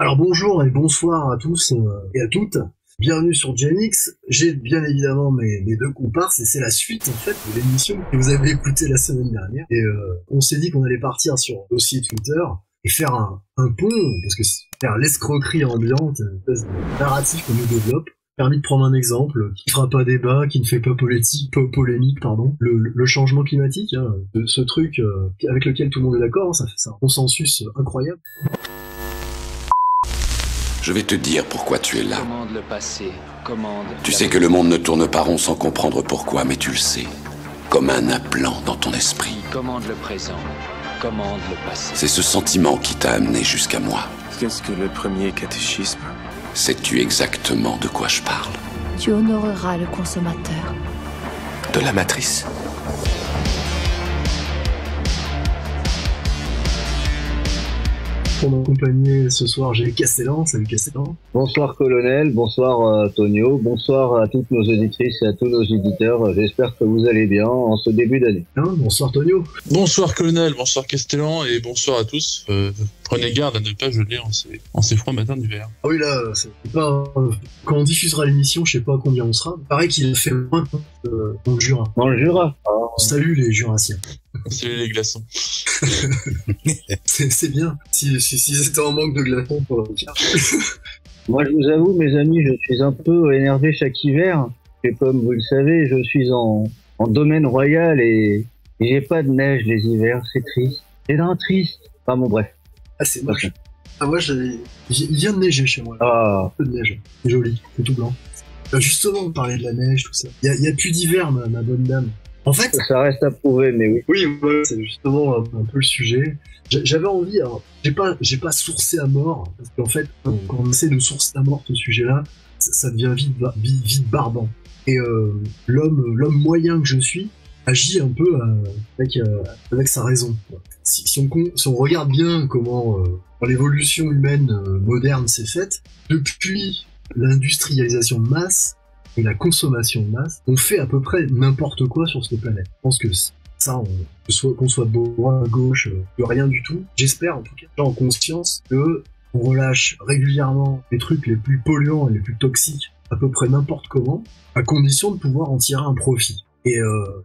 Alors bonjour et bonsoir à tous et à toutes. Bienvenue sur GenX. J'ai bien évidemment mes deux comparses et c'est la suite en fait de l'émission que vous avez écoutée la semaine dernière. Et on s'est dit qu'on allait partir sur le dossier Twitter et faire un pont, parce que c'est faire l'escroquerie ambiante, une espèce de narratif qu'on nous développe. Permis de prendre un exemple qui fera pas débat, qui ne fait pas polémique, pardon. Le changement climatique, hein, ce truc avec lequel tout le monde est d'accord, hein, ça fait un consensus incroyable. Je vais te dire pourquoi tu es là. Commande le passé, commande... Tu sais que le monde ne tourne pas rond sans comprendre pourquoi, mais tu le sais. Comme un implant dans ton esprit. Commande le présent, commande le passé. C'est ce sentiment qui t'a amené jusqu'à moi. Qu'est-ce que le premier catéchisme? Sais-tu exactement de quoi je parle? Tu honoreras le consommateur. De la matrice? Pour m'accompagner ce soir, j'ai Castellan. Salut Castellan. Bonsoir colonel, bonsoir Tonio, bonsoir à toutes nos auditrices et à tous nos éditeurs. J'espère que vous allez bien en ce début d'année. Hein, bonsoir Tonio. Bonsoir colonel, bonsoir Castellan et bonsoir à tous. Prenez garde à ne pas geler en ces froids matins d'hiver. Ah oui là, c'est pas quand on diffusera l'émission, je sais pas à combien on sera. Pareil qu'il fait moins dans le Jura. Dans le Jura. Salut les Jurassiens. Salut les glaçons. c'est bien. Si c'était en manque de glaçons pour le cas. Moi je vous avoue mes amis, je suis un peu énervé chaque hiver. Et comme vous le savez, je suis en domaine royal et j'ai pas de neige les hivers, c'est triste. C'est d'un triste. Enfin bon bref. Ah c'est moche. Ah moi il vient de neiger chez moi. Là. Ah. Un peu de neige. C'est joli, c'est tout blanc. Justement, on parlait de la neige, tout ça. Il y a plus d'hiver, ma bonne dame. En fait, ça reste à prouver, mais oui. Oui, ouais, c'est justement un peu le sujet. J'avais envie, alors, j'ai pas sourcé à mort, parce qu'en fait, quand on essaie de sourcer à mort ce sujet-là, ça devient vite barbant. Et l'homme moyen que je suis agit un peu avec sa raison. Si on regarde bien comment l'évolution humaine moderne s'est faite, depuis l'industrialisation de masse, et la consommation de masse, on fait à peu près n'importe quoi sur cette planète. Je pense que ça, qu'on soit de droite, à gauche, de rien du tout, j'espère en tout cas, en conscience que on relâche régulièrement les trucs les plus polluants et les plus toxiques, à peu près n'importe comment, à condition de pouvoir en tirer un profit. Et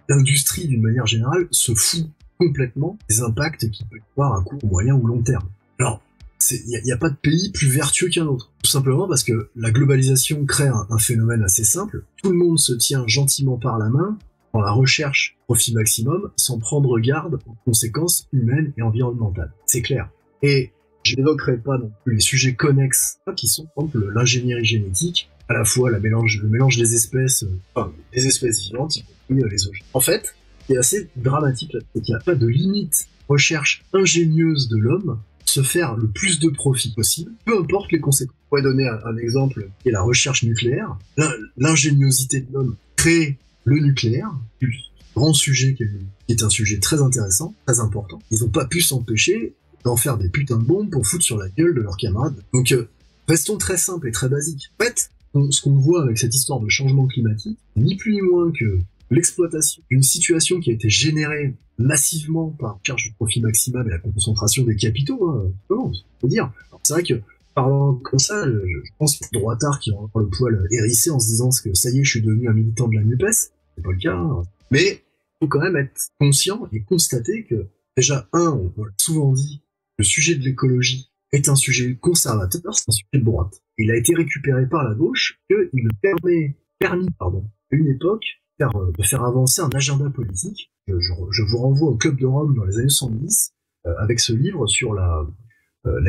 l'industrie, d'une manière générale, se fout complètement des impacts qu'il peut y avoir à court, moyen ou long terme. Alors, il n'y a pas de pays plus vertueux qu'un autre. Tout simplement parce que la globalisation crée un phénomène assez simple. Tout le monde se tient gentiment par la main dans la recherche profit maximum sans prendre garde aux conséquences humaines et environnementales. C'est clair. Et je n'évoquerai pas non plus les sujets connexes qui sont, par exemple, l'ingénierie génétique, à la fois le mélange des espèces, des espèces vivantes, y compris les OGM. En fait, ce qui est assez dramatique là, c'est qu'il n'y a pas de limite recherche ingénieuse de l'homme se faire le plus de profit possible, peu importe les conséquences. Je pourrais donner un exemple qui est la recherche nucléaire. L'ingéniosité de l'homme crée le nucléaire, grand sujet qui est un sujet très intéressant, très important. Ils n'ont pas pu s'empêcher d'en faire des putains de bombes pour foutre sur la gueule de leurs camarades. Donc restons très simples et très basiques. En fait, ce qu'on voit avec cette histoire de changement climatique, ni plus ni moins que l'exploitation d'une situation qui a été générée massivement par la recherche du profit maximal et la concentration des capitaux, hein, faut dire. C'est vrai que, parlant comme ça, je pense qu'il y a des droitards qui ont le poil hérissé en se disant que ça y est, je suis devenu un militant de la NUPES. C'est pas le cas, hein. Mais il faut quand même être conscient et constater que, déjà, on l'a souvent dit, le sujet de l'écologie est un sujet conservateur, c'est un sujet de droite. Il a été récupéré par la gauche, qu'il ne permis, à une époque, de faire avancer un agenda politique. Je vous renvoie au Club de Rome dans les années 70 avec ce livre sur la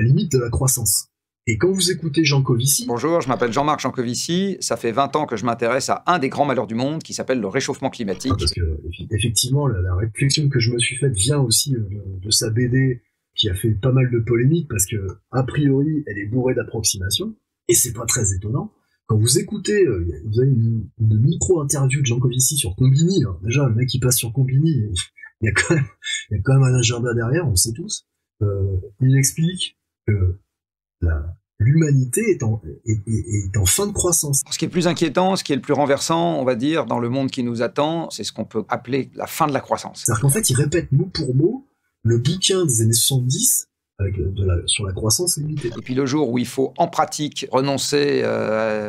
limite de la croissance. Et quand vous écoutez Jean Covici... Bonjour, je m'appelle Jean-Marc Jancovici. Ça fait 20 ans que je m'intéresse à un des grands malheurs du monde qui s'appelle le réchauffement climatique. Parce que, effectivement, la réflexion que je me suis faite vient aussi de sa BD qui a fait pas mal de polémiques parce que, a priori, elle est bourrée d'approximations. Et c'est pas très étonnant. Quand vous écoutez, vous avez une micro-interview de Jean Covici sur Combini, hein. Déjà, le mec qui passe sur Combini, il y a quand même un agenda derrière, on le sait tous. Il explique que l'humanité est en fin de croissance. Ce qui est le plus inquiétant, ce qui est le plus renversant, on va dire, dans le monde qui nous attend, c'est ce qu'on peut appeler la fin de la croissance. C'est-à-dire qu'en fait, il répète mot pour mot le bouquin des années 70 sur la croissance limitée. Et puis le jour où il faut en pratique renoncer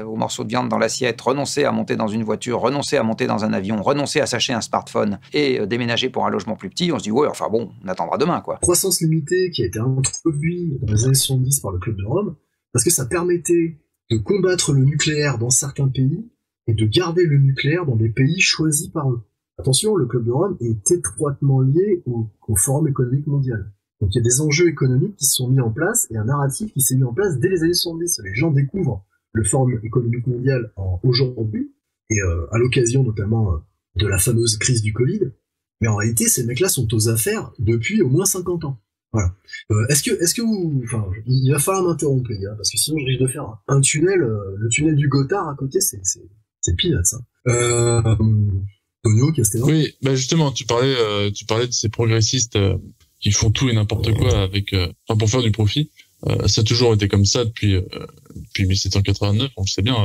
aux morceaux de viande dans l'assiette, renoncer à monter dans une voiture, renoncer à monter dans un avion, renoncer à s'acheter un smartphone et déménager pour un logement plus petit, on se dit ouais, enfin bon, on attendra demain quoi. Croissance limitée qui a été introduite dans les années 70 par le Club de Rome, parce que ça permettait de combattre le nucléaire dans certains pays et de garder le nucléaire dans des pays choisis par eux. Attention, le Club de Rome est étroitement lié au Forum économique mondial. Donc il y a des enjeux économiques qui se sont mis en place et un narratif qui s'est mis en place dès les années 70. Les gens découvrent le Forum économique mondial aujourd'hui, et à l'occasion notamment de la fameuse crise du Covid. Mais en réalité, ces mecs-là sont aux affaires depuis au moins 50 ans. Voilà. Est-ce que vous... Enfin, il va falloir m'interrompre, les gars, parce que sinon je risque de faire un tunnel, le tunnel du Gothard à côté, c'est peanuts, ça. Tonio, Castellan. Oui, bah justement, tu parlais de ces progressistes qui font tout et n'importe quoi avec, pour faire du profit. Ça a toujours été comme ça depuis 1789, on le sait bien,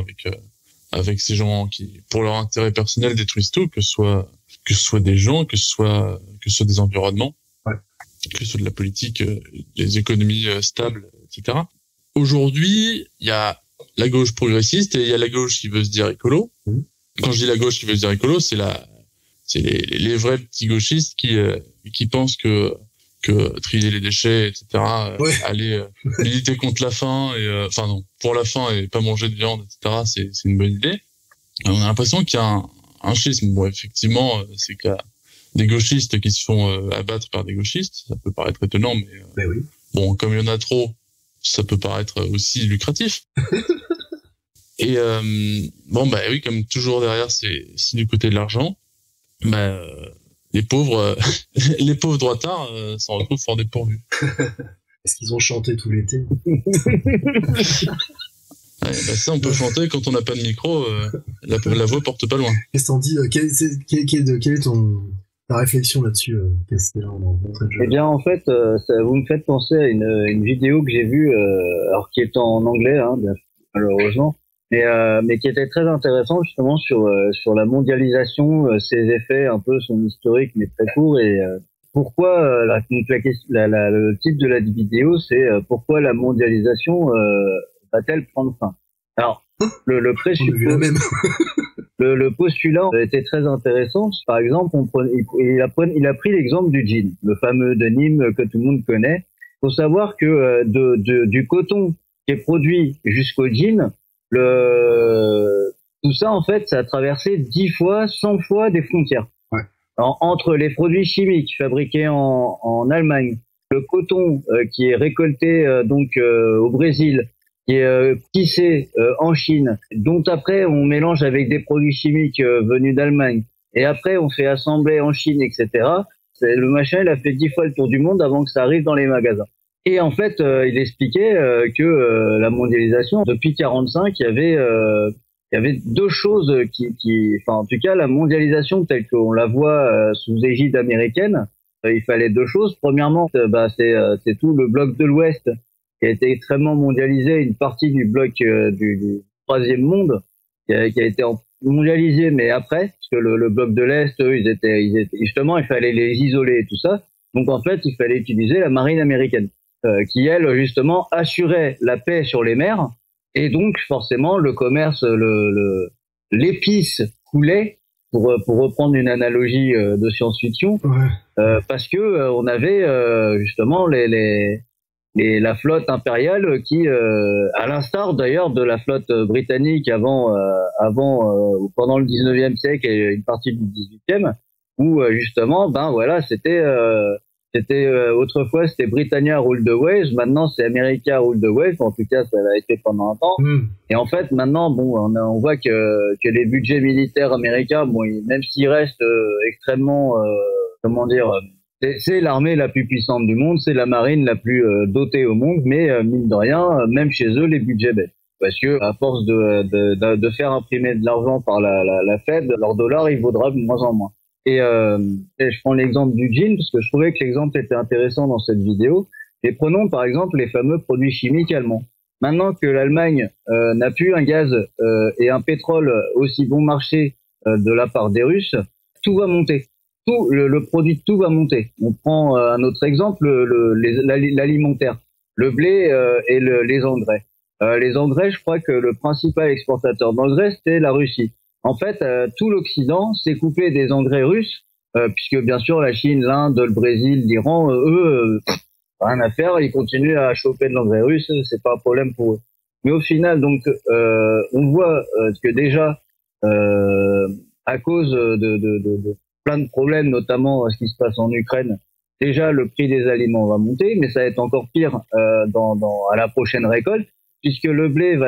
avec ces gens qui, pour leur intérêt personnel, détruisent tout, que ce soit des gens, que ce soit des environnements, ouais, que ce soit de la politique, des économies stables, etc. Aujourd'hui, il y a la gauche progressiste et il y a la gauche qui veut se dire écolo. Mmh. Quand je dis la gauche qui veut se dire écolo, c'est les vrais petits gauchistes qui pensent que trier les déchets, etc., ouais, aller militer contre la faim et enfin non, pour la faim et pas manger de viande, etc., c'est une bonne idée. On a l'impression qu'il y a un schisme. Bon, effectivement, c'est qu'il y a des gauchistes qui se font abattre par des gauchistes. Ça peut paraître étonnant, mais oui. Bon, comme il y en a trop, ça peut paraître aussi lucratif. Et bon, bah oui, comme toujours derrière, c'est du côté de l'argent. Bah, les pauvres droitards s'en retrouvent fort dépourvus. Est-ce qu'ils ont chanté tout l'été? Ouais, bah ça, on peut chanter quand on n'a pas de micro. La voix porte pas loin. Qu'est-ce qu'on dit? Quelle est ta réflexion là-dessus, Castellan? Eh bien, en fait, vous me faites penser à une vidéo que j'ai vue, alors qui est en anglais, hein, bien sûr, malheureusement, mais qui était très intéressante justement sur la mondialisation, ses effets, un peu son historique, mais très court, et pourquoi le titre de la vidéo, c'est pourquoi la mondialisation va-t-elle prendre fin? Alors, le postulat était très intéressant. Par exemple, il a pris l'exemple du jean, le fameux denim que tout le monde connaît. Il faut savoir que du coton qui est produit jusqu'au jean, tout ça, en fait, ça a traversé 10 fois, 100 fois des frontières. Ouais. Entre les produits chimiques fabriqués en Allemagne, le coton qui est récolté au Brésil, qui est tissé en Chine, dont après on mélange avec des produits chimiques venus d'Allemagne, et après on fait assembler en Chine, etc. Le machin, il a fait 10 fois le tour du monde avant que ça arrive dans les magasins. Et en fait, il expliquait que la mondialisation, depuis 45, il y avait deux choses enfin, en tout cas, la mondialisation telle qu'on la voit sous égide américaine, il fallait deux choses. Premièrement, c'est tout le bloc de l'Ouest qui a été extrêmement mondialisé, une partie du bloc du troisième monde qui a été mondialisé, mais après, parce que le bloc de l'Est, eux, ils étaient justement, il fallait les isoler et tout ça. Donc en fait, il fallait utiliser la marine américaine, qui elle justement assurait la paix sur les mers, et donc forcément le commerce, l'épice coulait, pour reprendre une analogie de science-fiction, ouais. Parce que on avait justement la flotte impériale qui, à l'instar d'ailleurs de la flotte britannique avant pendant le 19e siècle et une partie du 18e, où justement, ben voilà, c'était autrefois c'était Britannia rule the waves, maintenant c'est America rule the waves, en tout cas ça l'a été pendant un temps. Et en fait maintenant, bon, on voit que les budgets militaires américains, bon, même s'ils restent extrêmement, comment dire, c'est l'armée la plus puissante du monde, c'est la marine la plus dotée au monde, mais mine de rien, même chez eux, les budgets baissent. Parce que à force de faire imprimer de l'argent par la Fed, leur dollar, il vaudra de moins en moins. Et je prends l'exemple du jean, parce que je trouvais que l'exemple était intéressant dans cette vidéo. Et prenons par exemple les fameux produits chimiques allemands. Maintenant que l'Allemagne n'a plus un gaz et un pétrole aussi bon marché de la part des Russes, tout va monter. tout le produit de tout va monter. On prend un autre exemple, l'alimentaire, le blé et les engrais. Les engrais, je crois que le principal exportateur d'engrais, c'était la Russie. En fait, tout l'Occident s'est coupé des engrais russes, puisque bien sûr la Chine, l'Inde, le Brésil, l'Iran, eux, rien à faire, ils continuent à choper de l'engrais russe, c'est pas un problème pour eux. Mais au final, donc, on voit que déjà, à cause de plein de problèmes, notamment ce qui se passe en Ukraine, déjà le prix des aliments va monter, mais ça va être encore pire à la prochaine récolte, puisque le blé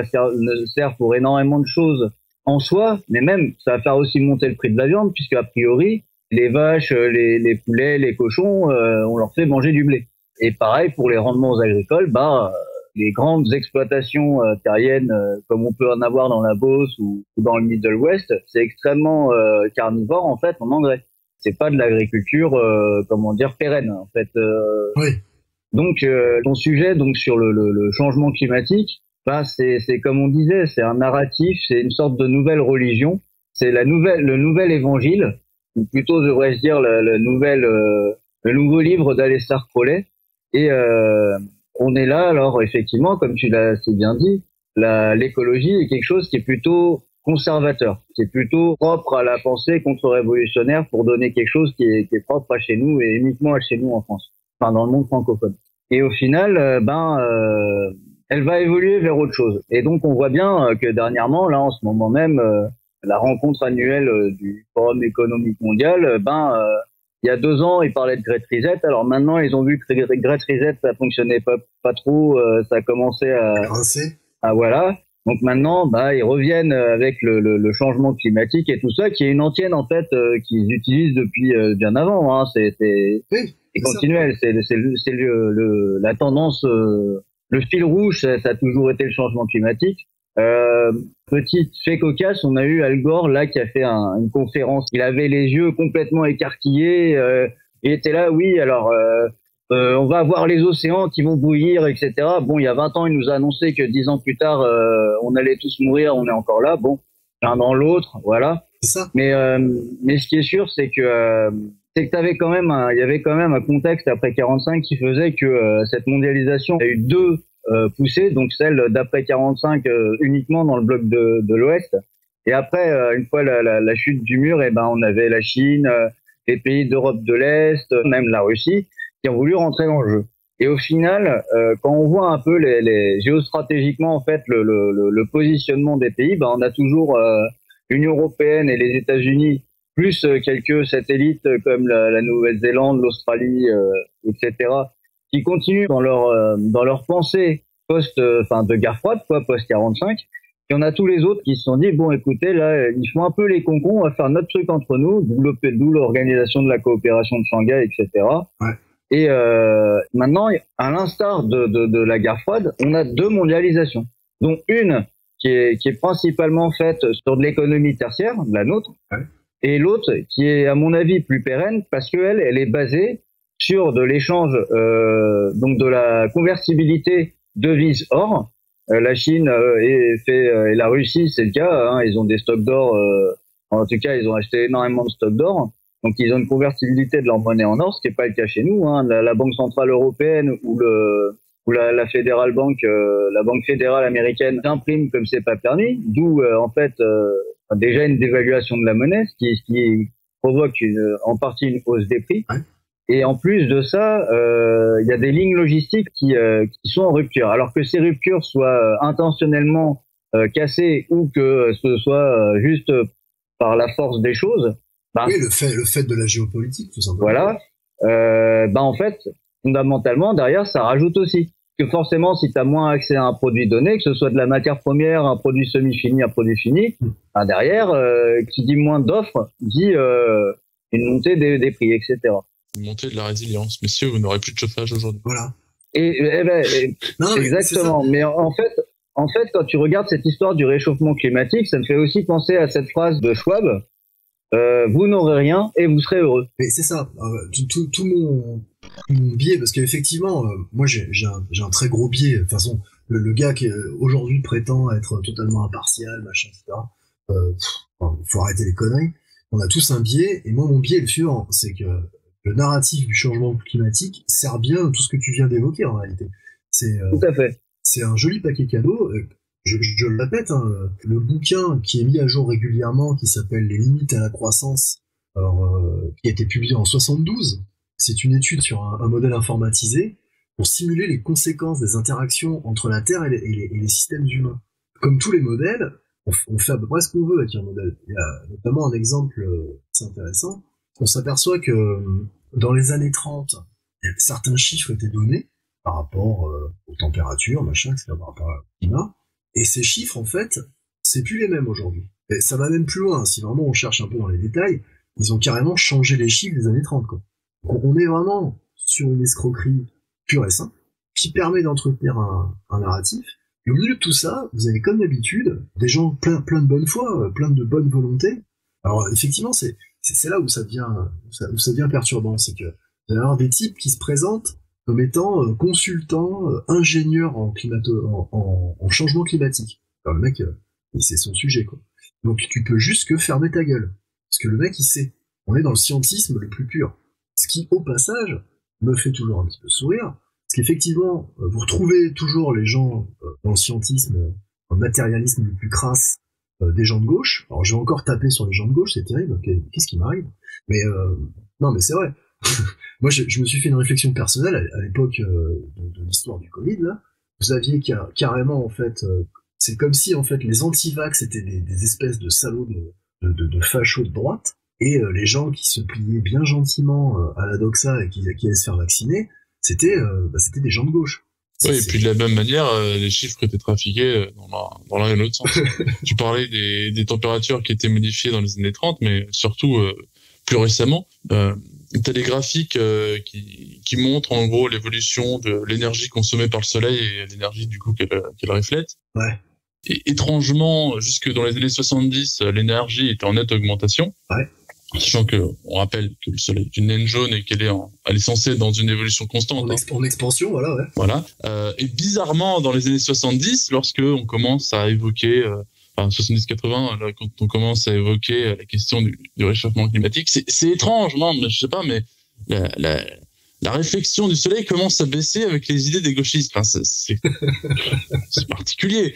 sert pour énormément de choses en soi, mais même ça va faire aussi monter le prix de la viande, puisque a priori les vaches, les poulets, les cochons, on leur fait manger du blé. Et pareil pour les rendements agricoles, les grandes exploitations terriennes comme on peut en avoir dans la Beauce ou dans le Middle West, c'est extrêmement carnivore en fait en engrais. C'est pas de l'agriculture pérenne en fait. Oui. Donc ton sujet donc sur le changement climatique, c'est comme on disait, c'est un narratif, c'est une sorte de nouvelle religion, c'est le nouvel évangile, ou plutôt devrais-je dire le nouveau livre d'Aleister Crowley. Et on est là, alors effectivement, comme tu l'as assez bien dit, l'écologie est quelque chose qui est plutôt conservateur, qui est plutôt propre à la pensée contre-révolutionnaire pour donner quelque chose qui est propre à chez nous et uniquement à chez nous en France, enfin dans le monde francophone. Et au final, elle va évoluer vers autre chose. Et donc on voit bien que dernièrement, là en ce moment même, la rencontre annuelle du Forum économique mondial, il y a 2 ans, ils parlaient de Great Reset. Alors maintenant, ils ont vu que Great Reset, ça fonctionnait pas trop. Ça commençait à voilà. Donc maintenant, ils reviennent avec le changement climatique et tout ça, qui est une antienne en fait qu'ils utilisent depuis bien avant. Hein. C'est continuel. C'est la tendance, le fil rouge. Ça a toujours été le changement climatique. Petite fait cocasse, on a eu Al Gore là qui a fait une conférence. Il avait les yeux complètement écarquillés. Il était là, oui, alors on va avoir les océans qui vont bouillir, etc. Bon, il y a 20 ans, il nous a annoncé que 10 ans plus tard, on allait tous mourir. On est encore là. Bon, l'un dans l'autre, voilà. C'est ça. Mais ce qui est sûr, c'est que il y avait quand même un contexte après 45 qui faisait que cette mondialisation a eu 2 poussée, donc celle d'après 45 uniquement dans le bloc de l'Ouest. Et après, une fois la chute du mur, on avait la Chine, les pays d'Europe de l'Est, même la Russie, qui ont voulu rentrer dans le jeu. Et au final, quand on voit un peu géostratégiquement en fait le positionnement des pays, on a toujours l'Union européenne et les États-Unis, plus quelques satellites comme la Nouvelle-Zélande, l'Australie, etc., qui continuent dans leur pensée de guerre froide, post 45. Et on a tous les autres qui se sont dit, bon, écoutez, là, ils font un peu les concons, on va faire notre truc entre nous, d'où l'organisation de la coopération de Shanghai, etc. Ouais. Et maintenant, à l'instar de la guerre froide, on a 2 mondialisations, dont une qui est principalement faite sur de l'économie tertiaire, la nôtre, ouais, et l'autre qui est, à mon avis, plus pérenne, parce qu'elle est basée sur de l'échange, donc de la convertibilité devise or. La Chine et la Russie, c'est le cas, hein, ils ont des stocks d'or, en tout cas, ils ont acheté énormément de stocks d'or, donc ils ont une convertibilité de leur monnaie en or, ce qui n'est pas le cas chez nous. Hein. La Banque centrale européenne ou la Federal Bank, la Banque fédérale américaine imprime comme c'est pas permis, d'où en fait déjà une dévaluation de la monnaie, ce qui provoque en partie une hausse des prix. Ouais. Et en plus de ça, il y a des lignes logistiques qui sont en rupture. Alors que ces ruptures soient intentionnellement cassées ou que ce soit juste par la force des choses. Oui, le fait de la géopolitique, tout simplement. Voilà. En fait, fondamentalement, derrière, ça rajoute aussi. Que forcément, si tu as moins accès à un produit donné, que ce soit de la matière première, un produit semi-fini, un produit fini, derrière, qui dit moins d'offres, dit une montée des prix, etc. Montée de la résilience. Messieurs, vous n'aurez plus de chauffage aujourd'hui. Voilà. Non, exactement. Mais en fait, quand tu regardes cette histoire du réchauffement climatique, ça me fait aussi penser à cette phrase de Schwab, vous n'aurez rien et vous serez heureux. Mais c'est ça. Tout mon biais, parce qu'effectivement, moi j'ai un très gros biais. De toute façon, le gars qui aujourd'hui prétend être totalement impartial, machin, etc. Faut arrêter les conneries. on a tous un biais, et moi mon biais est le suivant, c'est que le narratif du changement climatique sert bien à tout ce que tu viens d'évoquer en réalité. Tout à fait. C'est un joli paquet cadeau. Je le répète, hein, le bouquin qui est mis à jour régulièrement, qui s'appelle Les limites à la croissance, qui a été publié en 72, c'est une étude sur un modèle informatisé pour simuler les conséquences des interactions entre la Terre et les systèmes humains. Comme tous les modèles, on fait à peu près ce qu'on veut avec un modèle. Il y a notamment un exemple assez intéressant. On s'aperçoit que dans les années 30, certains chiffres étaient donnés par rapport aux températures, machin, etc., par rapport au climat. Et ces chiffres, en fait, c'est plus les mêmes aujourd'hui. Et ça va même plus loin. Si vraiment on cherche un peu dans les détails, ils ont carrément changé les chiffres des années 30, quoi. Donc on est vraiment sur une escroquerie pure et simple, qui permet d'entretenir un narratif. Et au milieu de tout ça, vous avez comme d'habitude des gens plein de bonne foi, plein de bonne volonté. Alors effectivement, c'est là où ça devient perturbant, c'est que vous allez avoir des types qui se présentent comme étant consultants, ingénieurs en changement climatique. Alors le mec, c'est son sujet, quoi. Donc tu peux juste que fermer ta gueule, parce que le mec il sait. On est dans le scientisme le plus pur. Ce qui, au passage, me fait toujours un petit peu sourire, parce qu'effectivement, vous retrouvez toujours les gens dans le scientisme, dans le matérialisme le plus crasse, des gens de gauche. Alors je vais encore taper sur les gens de gauche, c'est terrible, qu'est-ce qui m'arrive? Mais non, mais c'est vrai. Moi, je me suis fait une réflexion personnelle à l'époque de l'histoire du Covid, là. Vous aviez carrément, en fait, c'est comme si, en fait, les anti-vax étaient des espèces de salauds de fachos de droite, et les gens qui se pliaient bien gentiment à la doxa et qui allaient se faire vacciner, c'était des gens de gauche. Oui, et puis de la même manière, les chiffres étaient trafiqués dans l'un et l'autre sens. Tu parlais des températures qui étaient modifiées dans les années 30, mais surtout plus récemment, t'as des graphiques qui montrent en gros l'évolution de l'énergie consommée par le soleil et l'énergie du coup qu'elle reflète. Ouais. Et étrangement, jusque dans les années 70, l'énergie était en nette augmentation. Ouais. Sachant que, on rappelle que le soleil est une naine jaune et qu'elle elle est censée être dans une évolution constante. En expansion, voilà, ouais. Voilà. Et bizarrement, dans les années 70, lorsque on commence à évoquer, 70-80, là, quand on commence à évoquer la question du réchauffement climatique, c'est étrange, non, mais je sais pas, mais la réflexion du soleil commence à baisser avec les idées des gauchistes. Enfin, c'est particulier.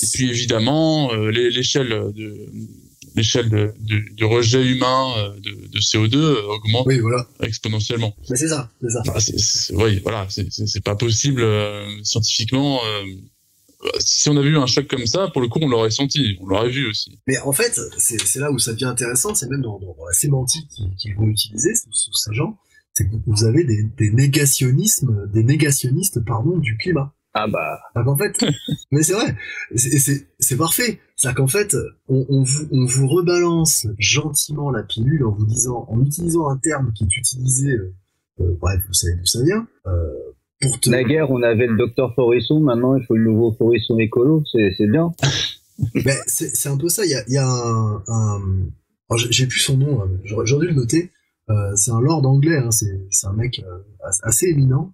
Et puis évidemment, l'échelle du rejet humain de CO2 augmente, oui, voilà, exponentiellement. Mais c'est ça. Oui, voilà, c'est pas possible scientifiquement. Si on avait eu un choc comme ça, pour le coup, on l'aurait senti, on l'aurait vu aussi. Mais en fait, c'est là où ça devient intéressant, c'est même dans la sémantique qu'ils vont utiliser sous ces gens, c'est que vous avez des négationnistes, du climat. Ah bah. Donc en fait, mais c'est vrai, c'est parfait. C'est-à-dire qu'en fait, on vous rebalance gentiment la pilule en utilisant un terme qui est utilisé, bref, vous savez d'où ça vient. Naguère, on avait le docteur Forisson, maintenant il faut le nouveau Forisson écolo, c'est bien. Mais c'est un peu ça. Il y a un alors j'ai plus son nom, j'aurais dû le noter. C'est un lord anglais, hein, c'est un mec assez éminent.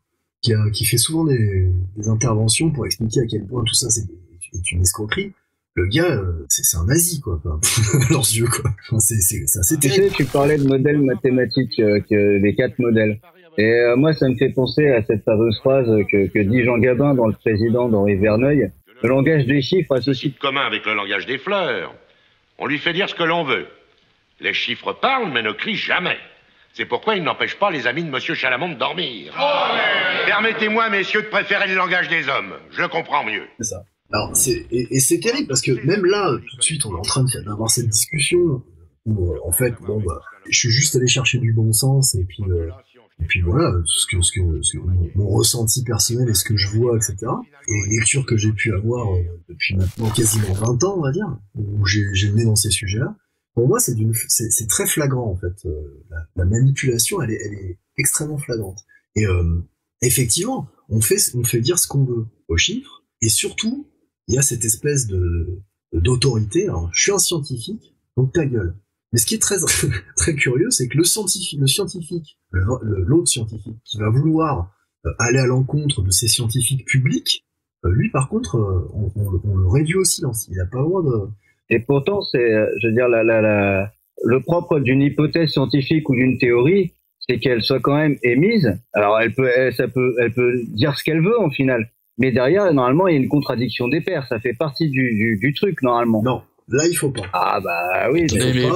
Qui fait souvent des interventions pour expliquer à quel point tout ça c'est une escroquerie. Le gars, c'est un nazi, quoi, à leurs yeux, quoi. Enfin, c'est assez terrible. Tu sais, tu parlais de modèles mathématiques, les 4 modèles. Et moi, ça me fait penser à cette fameuse phrase que dit Jean Gabin dans Le Président d'Henri Verneuil. Le langage des chiffres a ceci de commun avec le langage des fleurs. On lui fait dire ce que l'on veut. Les chiffres parlent, mais ne crient jamais. C'est pourquoi il n'empêche pas les amis de Monsieur Chalamont de dormir. Permettez-moi, messieurs, de préférer le langage des hommes. Je le comprends mieux. C'est ça. Alors, c'est terrible parce que même là, tout de suite, on est en train d'avoir cette discussion où, en fait, bon, bah, je suis juste allé chercher du bon sens et puis voilà, ce que mon ressenti personnel et ce que je vois, etc. Et les lectures que j'ai pu avoir depuis maintenant quasiment 20 ans, on va dire, où j'ai le nez dans ces sujets-là. Pour moi, c'est très flagrant, en fait. La manipulation, elle est extrêmement flagrante. Et effectivement, on fait dire ce qu'on veut aux chiffres, et surtout, il y a cette espèce d'autorité. Alors, je suis un scientifique, donc ta gueule. Mais ce qui est très très curieux, c'est que l'autre scientifique qui va vouloir aller à l'encontre de ces scientifiques publics, lui, par contre, on le réduit au silence. Il n'a pas le droit de... Et pourtant, c'est, je veux dire, la le propre d'une hypothèse scientifique ou d'une théorie, c'est qu'elle soit quand même émise. Alors elle peut dire ce qu'elle veut en final, mais derrière normalement il y a une contradiction des pairs. Ça fait partie du truc normalement. Non, là il faut pas. Ah bah oui. Mais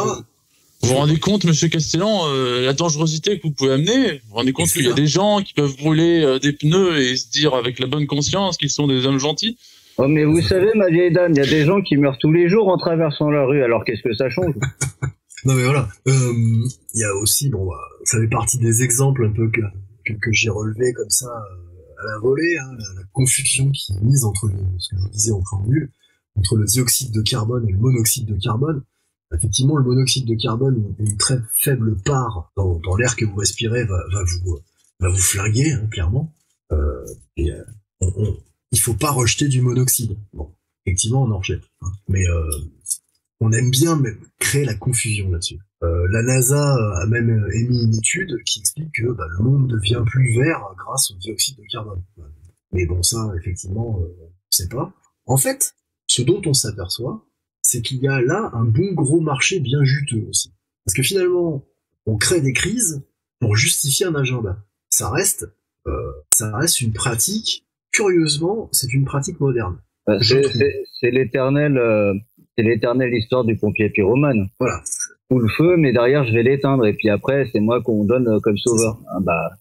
vous vous rendez compte, Monsieur Castellan, la dangerosité que vous pouvez amener? Vous vous rendez compte qu'il y a des gens qui peuvent brûler des pneus et se dire avec la bonne conscience qu'ils sont des hommes gentils? Oh mais vous savez, ma vieille dame, il y a des gens qui meurent tous les jours en traversant la rue. Alors qu'est-ce que ça change? Non mais voilà. Il y a aussi, bon, ça fait partie des exemples un peu que j'ai relevés comme ça à la volée, hein, la confusion qui est mise entre ce que je vous disais en préambule, entre le dioxyde de carbone et le monoxyde de carbone. Effectivement, le monoxyde de carbone, une très faible part dans l'air que vous respirez va vous flinguer, hein, clairement. Il faut pas rejeter du monoxyde. Bon, effectivement, on en rejette, hein, mais on aime bien créer la confusion là-dessus. La NASA a même émis une étude qui explique que le monde devient plus vert grâce au dioxyde de carbone. Mais bon, ça, effectivement, on sait pas. En fait, ce dont on s'aperçoit, c'est qu'il y a là un bon gros marché bien juteux aussi. Parce que finalement, on crée des crises pour justifier un agenda. Ça reste une pratique, curieusement, c'est une pratique moderne. C'est l'éternelle histoire du pompier pyromane. Voilà. Ou le feu, mais derrière je vais l'éteindre, et puis après c'est moi qu'on donne comme sauveur.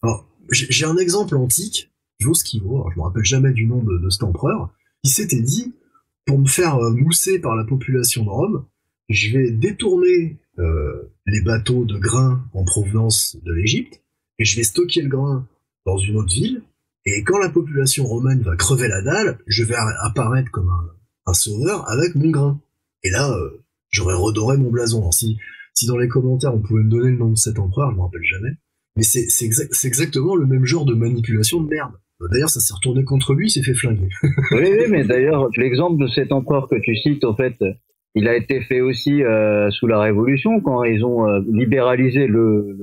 Alors, j'ai un exemple antique, j'ose qu'il vaut, je me rappelle jamais du nom de cet empereur, qui s'était dit, pour me faire mousser par la population de Rome, je vais détourner les bateaux de grains en provenance de l'Égypte, et je vais stocker le grain dans une autre ville, et quand la population romaine va crever la dalle, je vais apparaître comme un sauveur avec mon grain. Et là, j'aurais redoré mon blason. Alors si dans les commentaires on pouvait me donner le nom de cet empereur, je me rappelle jamais, mais c'est exactement le même genre de manipulation de merde. D'ailleurs, ça s'est retourné contre lui, il s'est fait flinguer. Oui, mais d'ailleurs, l'exemple de cet empereur que tu cites, en fait, il a été fait aussi sous la Révolution, quand ils ont libéralisé le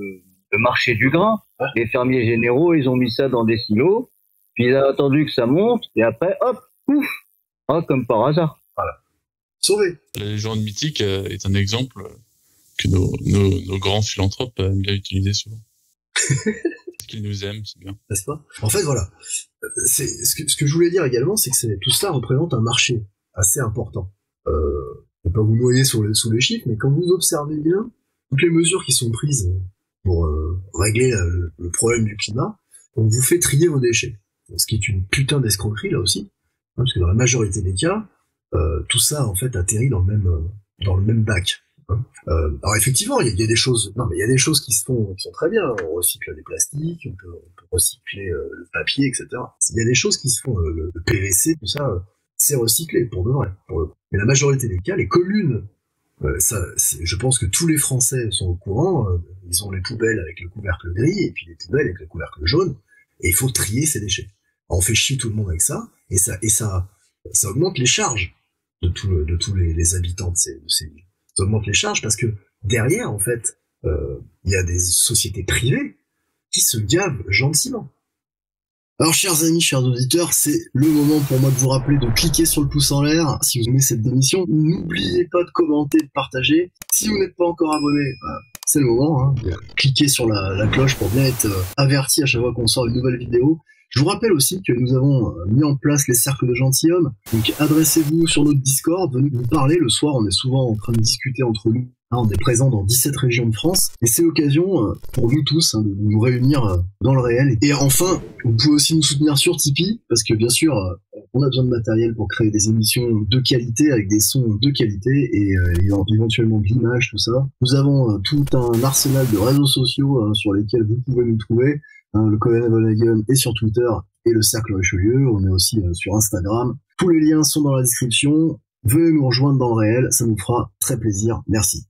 marché du grain. Les fermiers généraux, ils ont mis ça dans des silos, puis ils ont attendu que ça monte, et après, hop, pouf, comme par hasard. Voilà. Sauvé. La légende mythique est un exemple que nos grands philanthropes aiment bien utiliser souvent. Qu'ils nous aiment, c'est bien. N'est-ce pas? En fait, voilà. Ce que je voulais dire également, c'est que tout ça représente un marché assez important. Je ne vais pas vous noyer sous les chiffres, mais quand vous observez bien toutes les mesures qui sont prises pour régler le problème du climat, on vous fait trier vos déchets. Ce qui est une putain d'escroquerie, là aussi. Hein, parce que dans la majorité des cas, tout ça, en fait, atterrit dans le même bac. Alors effectivement, il y a des choses, il y a des choses qui sont très bien. On recycle des plastiques, on peut recycler le papier, etc. Il y a des choses qui se font, le PVC, tout ça, c'est recyclé pour de vrai. Mais la majorité des cas, les communes, je pense que tous les Français sont au courant. Ils ont les poubelles avec le couvercle gris et puis les poubelles avec le couvercle jaune. Et il faut trier ces déchets. Alors, on fait chier tout le monde avec ça, et ça augmente les charges de tous les habitants de ces villes. Ça augmente les charges parce que derrière, en fait, il y a des sociétés privées qui se gavent gentiment. Alors, chers amis, chers auditeurs, c'est le moment pour moi de vous rappeler de cliquer sur le pouce en l'air si vous aimez cette émission. N'oubliez pas de commenter, de partager. Si vous n'êtes pas encore abonné, c'est le moment. Hein. Cliquez sur la cloche pour bien être averti à chaque fois qu'on sort une nouvelle vidéo. Je vous rappelle aussi que nous avons mis en place les cercles de gentilshommes. Donc adressez-vous sur notre Discord, venez nous parler. Le soir, on est souvent en train de discuter entre nous. On est présent dans 17 régions de France. Et c'est l'occasion pour nous tous de nous réunir dans le réel. Et enfin, vous pouvez aussi nous soutenir sur Tipeee, parce que bien sûr, on a besoin de matériel pour créer des émissions de qualité, avec des sons de qualité, et éventuellement de l'image, tout ça. Nous avons tout un arsenal de réseaux sociaux sur lesquels vous pouvez nous trouver. Le Colonel Vonnegut est sur Twitter et le Cercle Richelieu. On est aussi sur Instagram. Tous les liens sont dans la description. Venez nous rejoindre dans le réel, ça nous fera très plaisir. Merci.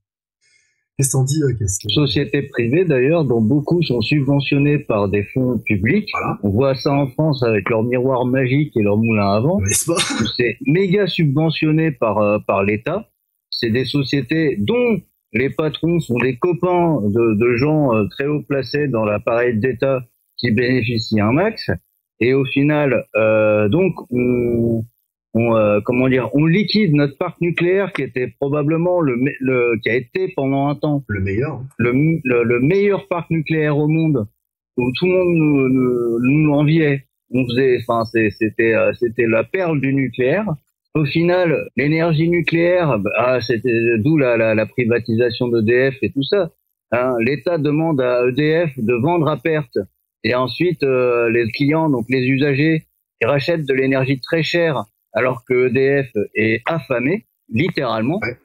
Qu'est-ce qu'on dit, Sociétés privées d'ailleurs, dont beaucoup sont subventionnées par des fonds publics. Voilà. On voit ça en France avec leur miroir magique et leur moulin à vent. N'est-ce pas? C'est méga subventionné par l'État. C'est des sociétés dont les patrons sont des copains de gens très haut placés dans l'appareil d'État qui bénéficient un max. Et au final, donc, comment dire, on liquide notre parc nucléaire qui était probablement qui a été pendant un temps le meilleur, le meilleur parc nucléaire au monde, où tout le monde nous enviait. C'était la perle du nucléaire. Au final, l'énergie nucléaire, c'était d'où la privatisation d'EDF et tout ça. Hein, l'État demande à EDF de vendre à perte, et ensuite les clients, donc les usagers, ils rachètent de l'énergie très chère, alors que EDF est affamé, littéralement. Ouais.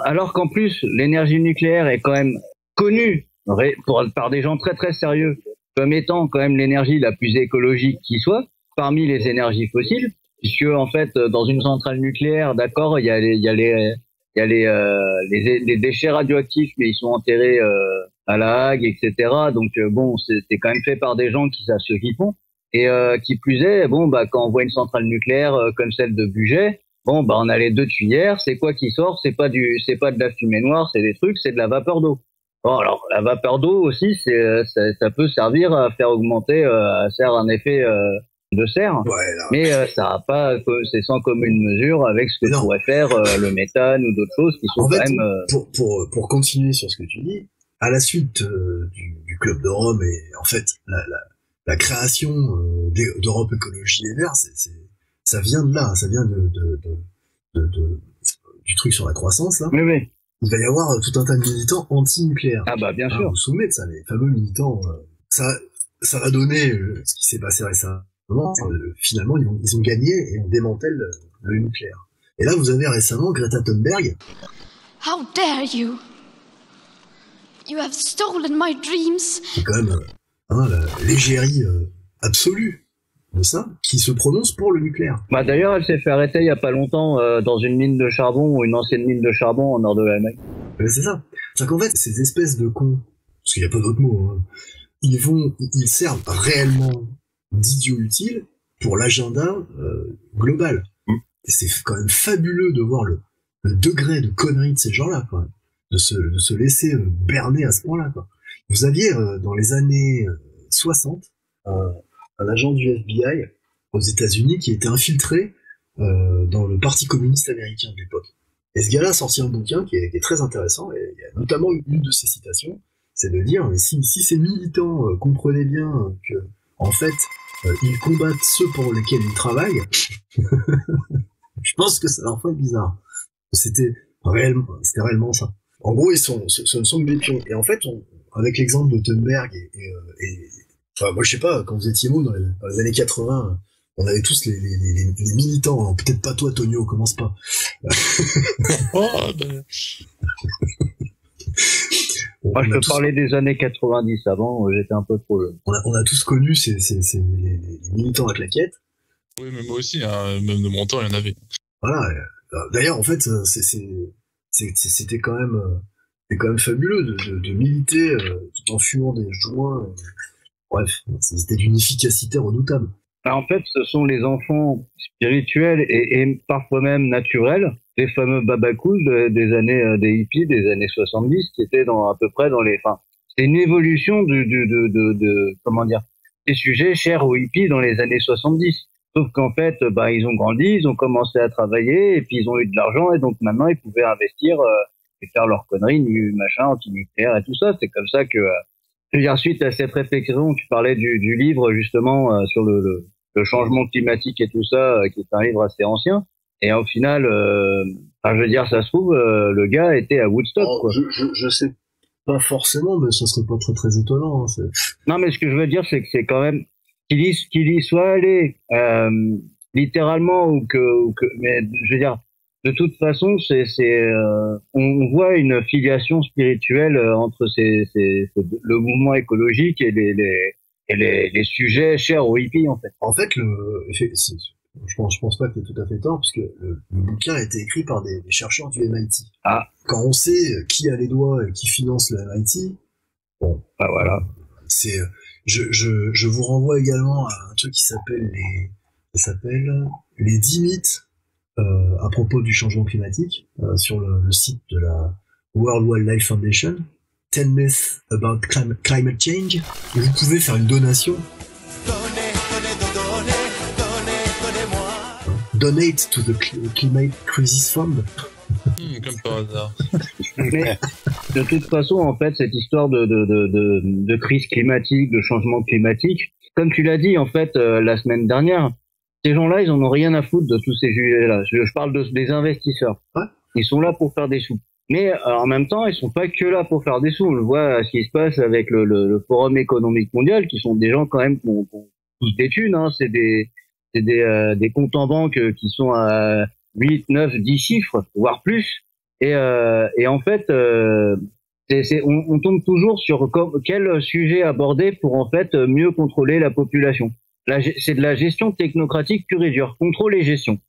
Alors qu'en plus, l'énergie nucléaire est quand même connue par des gens très très sérieux comme étant quand même l'énergie la plus écologique qui soit parmi les énergies fossiles, puisque en fait dans une centrale nucléaire, d'accord, il y a les déchets radioactifs, mais ils sont enterrés à La Hague, etc. Donc bon, c'est quand même fait par des gens qui savent ce qu'ils font. Et qui plus est, bon quand on voit une centrale nucléaire comme celle de Bugey, on a les 2 tuyères, c'est quoi qui sort? C'est pas de la fumée noire, c'est des trucs, c'est de la vapeur d'eau. Bon, alors la vapeur d'eau aussi, ça peut servir à faire augmenter, à faire un effet de serre, mais ça a pas, c'est sans commune mesure avec ce que pourrait faire le méthane ou d'autres choses qui sont en fait, quand même. Pour continuer sur ce que tu dis, à la suite du Club de Rome et en fait la création d'Europe Écologie et Verts, ça vient de là, ça vient du truc sur la croissance là. Oui. Il va y avoir tout un tas de militants anti-nucléaires. Ah bah bien sûr. Vous vous souvenez de ça, les fameux militants. Ça va donner ce qui s'est passé récemment. Finalement, ils ont gagné et on démantèle le nucléaire. Et là, vous avez récemment Greta Thunberg. How dare you? You have stolen my dreams. C'est quand même l'égérie absolue de ça, qui se prononce pour le nucléaire. Bah d'ailleurs, elle s'est fait arrêter il y a pas longtemps dans une mine de charbon, ou une ancienne mine de charbon au nord de l'Allemagne. C'est ça. C'est qu'en fait, ces espèces de cons, parce qu'il n'y a pas d'autre mot, hein, ils servent réellement d'idiots utiles pour l'agenda global. Et c'est quand même fabuleux de voir le degré de connerie de ces gens-là, quoi. De se laisser berner à ce point-là, quoi. Vous aviez dans les années 60 un agent du FBI aux États-Unis qui était infiltré dans le Parti communiste américain de l'époque. Et ce gars-là a sorti un bouquin qui est très intéressant, et il y a notamment une de ses citations, c'est de dire si ces militants comprenaient bien que en fait ils combattent ceux pour lesquels ils travaillent, je pense que ça leur ferait bizarre. C'était réellement ça. En gros, ce ne sont que des pions. Et en fait, avec l'exemple de Thunberg enfin, moi je sais pas, quand vous étiez dans les années 80, on avait tous les militants, hein. Peut-être pas toi, Tonio, commence pas. Moi, je peux parler des années 90, avant, j'étais un peu trop jeune. On a tous connu les militants à claquettes. Oui, mais moi aussi, hein, même de mon temps, il y en avait. Voilà. D'ailleurs, en fait, c'était quand même fabuleux de militer tout en fumant des joints. Bref, c'était d'une efficacité redoutable. En fait, ce sont les enfants spirituels et parfois même naturels, les fameux babacools des années des hippies des années 70, qui étaient à peu près dans les. Enfin, c'est une évolution comment dire, des sujets chers aux hippies dans les années 70. Sauf qu'en fait, ils ont grandi, ils ont commencé à travailler, et puis ils ont eu de l'argent, et donc maintenant ils pouvaient investir et faire leurs conneries, machin, anti-nucléaire et tout ça. C'est comme ça que. Je veux dire, suite à cette réflexion, tu parlais du livre justement sur le changement climatique et tout ça, qui est un livre assez ancien. Et au final, je veux dire, ça se trouve, le gars était à Woodstock, quoi. Je sais pas forcément, mais ça serait pas très très étonnant. Hein, non, mais ce que je veux dire, c'est que c'est quand même qu'il y soit allé littéralement mais je veux dire. De toute façon, on voit une filiation spirituelle entre le mouvement écologique et les sujets chers aux hippies, en fait. En fait, je pense pas que tu aies tout à fait tort, puisque le bouquin a été écrit par des chercheurs du MIT. Ah. Quand on sait qui a les doigts et qui finance le MIT, bon. Ah, voilà. Je vous renvoie également à un truc qui s'appelle les 10 mythes à propos du changement climatique sur le site de la World Wildlife Foundation, 10 myths about climate change. Et vous pouvez faire une donation. donate to the Climate Crisis Fund. Comme par hasard. Mais de toute façon, en fait, cette histoire de crise climatique, de changement climatique, comme tu l'as dit, en fait, la semaine dernière, ces gens-là, ils en ont rien à foutre de tous ces sujets-là. Je parle des investisseurs. Ouais. Ils sont là pour faire des sous. Mais en même temps, ils sont pas que là pour faire des sous. On le voit ce qui se passe avec le Forum économique mondial, qui sont des gens quand même qui ont tous des thunes. Hein. C'est des comptes en banque qui sont à 8, 9, 10 chiffres, voire plus. Et en fait, on tombe toujours sur quel sujet aborder pour en fait mieux contrôler la population. C'est de la gestion technocratique pure et dure, contrôle et gestion.